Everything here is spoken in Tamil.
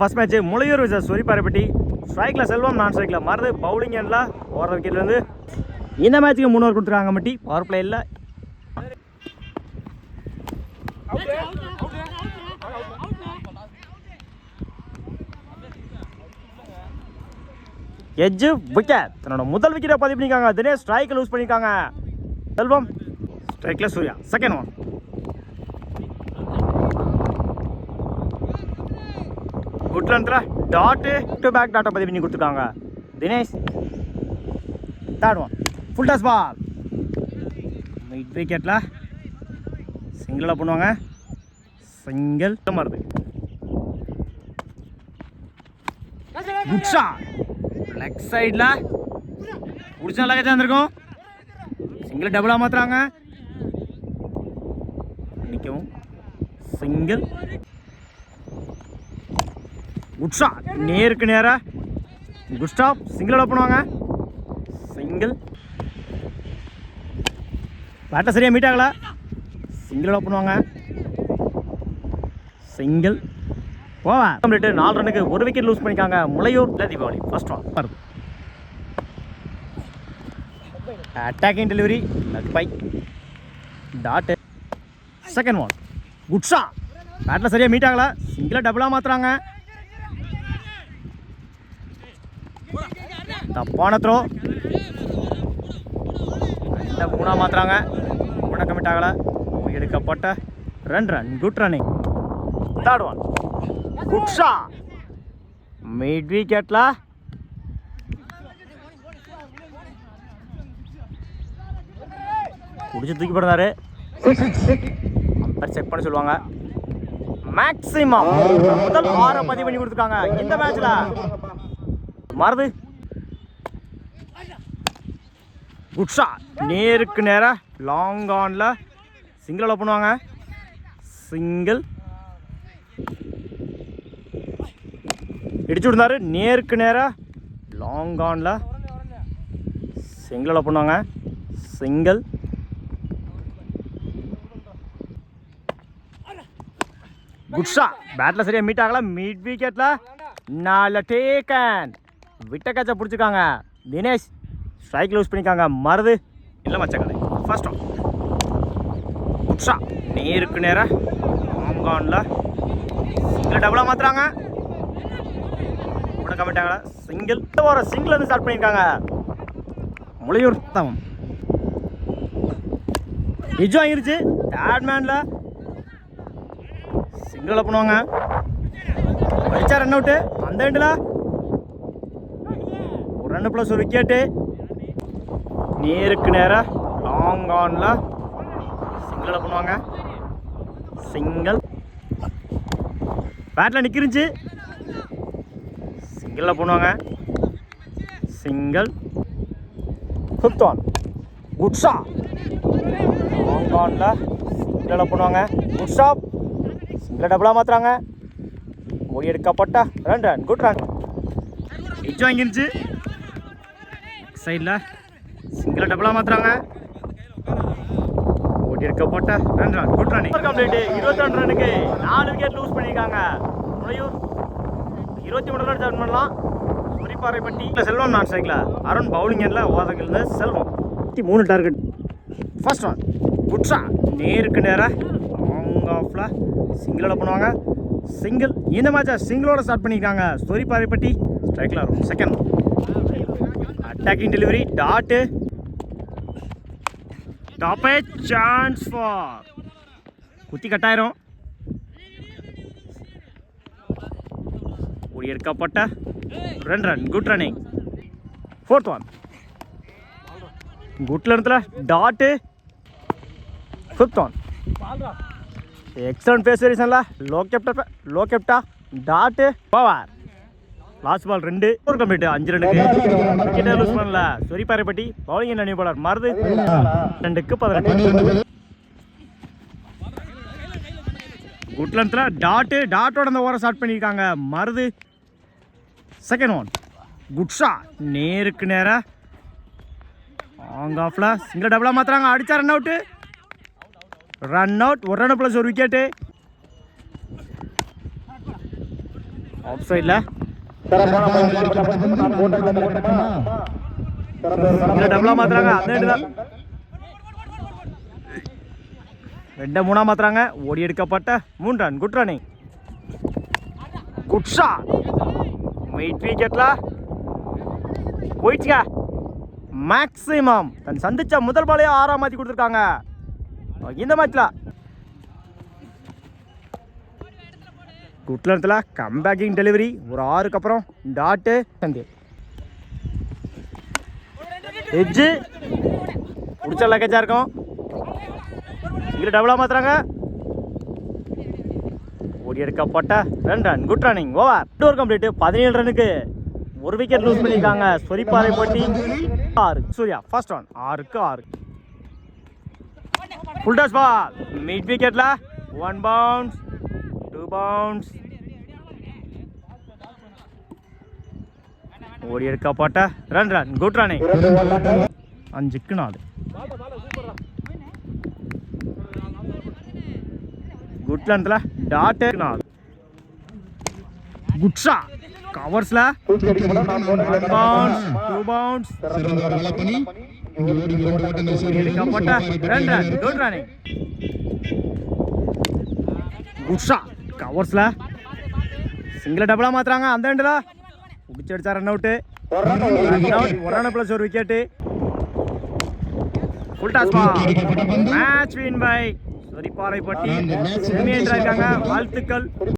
First match Mulaiyur versus Sorippaaraippatti. ஸ்ட்ரைக்கில் செல்வம், நான் ஸ்ட்ரைக்கில் மருது. பவுலிங் எல்லாம் ஓடுற விக்கெட்லேருந்து இந்த மேட்ச்சுக்கு 3 ஓவர் கொடுத்துருக்காங்க. மட்டி பவர் பிளே இல்லை. Edge wicket. தன்னோட முதல் விக்கெட்டை பதிவு பண்ணியிருக்காங்க. தினேஷ் ஸ்ட்ரைக்கை லூஸ் பண்ணியிருக்காங்க. செல்வம் ஸ்ட்ரைக்கில் சூர்யா. Second one. குட்லந்தில் டாட்டு டு பேக் டாட்டை பதிவு பண்ணி கொடுத்துருக்காங்க. Dinesh third one. Full toss ball. Mid விக்கெட்டில் சிங்கிளாக பண்ணுவாங்க. சிங்கிள் மாறுது. Good shot. லெக் சைடில் பிடிச்ச நல்லா சேர்ந்துருக்கும். சிங்கிள் டபுளாக மாற்றுறாங்க. நிற்கவும் சிங்கிள். Good shot. நேருக்கு நேராக குட் ஸ்டாப். சிங்கிளோட பண்ணுவாங்க. சிங்கிள். பேட்டை சரியாக மீட் ஆகலை. சிங்கிளோட பண்ணுவாங்க. சிங்கிள். Over complete. 4 ரன்னுக்கு 1 விக்கெட் லூஸ் பண்ணிக்காங்க. முளையூர் தீபாவளி. ஃபர்ஸ்ட் ஒன் வருது. Attacking delivery leg bye dot. Second one. Good shot. பேட்டில் சரியாக மீட் ஆகலை. சிங்கிளாக டபுளாக மாற்றுறாங்க. தப்பான த்ரோ. 3 மாற்றுறாங்க. 3 கமிட் ஆகலை. எடுக்கப்பட்ட 2 run. Good running. Third one. Good shot. Mid விக்கெட்டில் பிடிச்சி தூக்கி போடுறாரு. செக் பண்ண சொல்லுவாங்க. மேக்ஸிமம் முதல் 6 பதிவு பண்ணி கொடுத்துருக்காங்க இந்த மேட்ச்ல. Marudhu good shot. நேருக்கு நேராக லாங் ஆனில் சிங்கிள் பண்ணுவாங்க. சிங்கிள். இடிச்சு விடுந்தாரு. நேருக்கு நேராக லாங் ஆனில் சிங்கிள் பண்ணுவாங்க. சிங்கிள். Good shot. பேட்டில் சரியாக மீட் ஆகல. மிட் விக்கெட்டில் 4 டேக்கன். விட்ட கேட்சை பிடிச்சிருக்காங்க. தினேஷ் ஸ்ட்ரைக் லூஸ் பண்ணியிருக்காங்க. மருது இல்லை மச்சக்கலை. First one. Good shot. நேருக்கு நேராக லாங் ஆனில் சிங்கிள் டபுளாக மாற்றுறாங்க. கூட கமிட் ஆகலை. சிங்கிள். ஒரு சிங்கிள் வந்து ஸ்டார்ட் பண்ணியிருக்காங்க. முளையூர் தவம் நிஜம் ஆகிருச்சு. தேர்ட் மேனில் சிங்கிள் பண்ணுவாங்க. அடிச்சா ரன் அவுட்டு. அந்த எண்டில் 1 ரன் ப்ளஸ் 1 விக்கெட்டு. நேருக்கு நேராக லாங் ஆனில் சிங்கிள் பண்ணுவாங்க. சிங்கிள். பேட்டில் நிற்கிருந்துச்சு. சிங்கிளில் பண்ணுவாங்க. Single. Fifth one. Good shot. Long ஆனில் சிங்கிளில் பண்ணுவாங்க. Good stop. சிங்கிள் டபுளாக மாற்றுறாங்க. ஓடி எடுக்கப்பட்ட 2 ரன். Good run. எட்ஜ் வாங்கிருந்துச்சு. சைடில் சிங்கிள் டபுளாக மாற்றுறாங்க. ஓடி எடுக்கப்பட்ட 2 ரன். Good run. கம்ப்ளீட்டு. 22 ரன்னுக்கு 4 விக்கெட் லூஸ் பண்ணியிருக்காங்க. முளையூர் 23 ரன் ஜாயின் பண்ணலாம். சொரிப்பாறைப்பட்டி செல்வம், நான் ஸ்ட்ரைக்கில் அருண். பவுலிங் எண்ணில் ஓதங்கில் Selvam. 3 target. First one. Good shot. நேருக்கு நேராக லாங் ஆஃபில் சிங்கிளோட பண்ணுவாங்க. சிங்கிள். இந்த மேட்சை சிங்கிளோட ஸ்டார்ட் பண்ணியிருக்காங்க சொரிப்பாறைப்பட்டி. ஸ்ட்ரைக்கில் வரும். Second one. Attacking delivery dot. Top a chance for. குத்தி கட்டாயிரும். ஓடி எடுக்கப்பட்ட 2 run. Good running. Fourth one. குட்ல இடத்துல dot. Fifth one. Excellent pace வேரியேஷனில் லோ கேப்டா டாட்டு. பவர். Last ball 2. ஒரு கம்ப்ளீட். 5 ரன்னுக்கு விக்கெட்டை லூஸ் பண்ணல சொரிப்பாறைப்பட்டி. பவுலிங் என்ன நியூ பாலர் மருது. 2க்கு 18. குட்லந்தில் டாட்டு. டாட்டோட அந்த ஓவரை ஸ்டார்ட் பண்ணியிருக்காங்க Marudhu. Second one. Good shot. நேருக்கு நேராக லாங் ஆஃபில் சிங்கிள் டபுளாக மாற்றுறாங்க. அடித்தா run out. Run out. 1 run plus 1 wicket. Off சைடில் டபுளாக மாற்றுறாங்க. அந்த ரெண்டு தான் 2-3 மாற்றுறாங்க. ஓடி எடுக்கப்பட்ட 3 run. Good running. Good shot. Mid விக்கெட்டில் போயிடுச்சுங்க. மேக்ஸிமம் தன் சந்திச்ச முதல் பாலையே 6 மாற்றி கொடுத்துருக்காங்க இந்த மேட்ச்சில். குட் லென்த்தில் கம்பேக்கிங் டெலிவரி. ஒரு 6க்கு அப்புறம் டாட்டு சந்தி எட்ஜு பிடிச்ச லக்கேஜாக இருக்கும். இங்கே டபுளாக மாற்றுறாங்க. ஓடி எடுக்கப்பட்ட 2 run. Good running. Over complete. 17 ரனுக்கு 1 விக்கெட் லூஸ் பண்ணியிருக்காங்க சொரிப்பாறை பட்டி. 6 Surya first run. 6க்கு 6. Full toss ball. மிட் விக்கெட்டில் 1 பவுன்ஸ் 2 பவுன்ஸ். ஓடி எடுக்கப்பட்ட 2 ரன். Good running. 5க்கு 4. குட் லென்த்தில் டாட்டு 4. Good shot. கவர்ஸில் 1 பவுன்ஸ் 2 பவுன்ஸ். எடுக்கப்பட்ட 2 run. Good running. Good shot. கவர்ஸில் சிங்கிள் டபுளாக மாற்றுறாங்க. அந்த ரெண்டில் பிடிச்சி அடிச்சா run out. 1 run plus 1 wicket. Full toss ball. Match win by Soripparai Patti. Semi என்ட்ராயிருக்காங்க. வாழ்த்துக்கள்.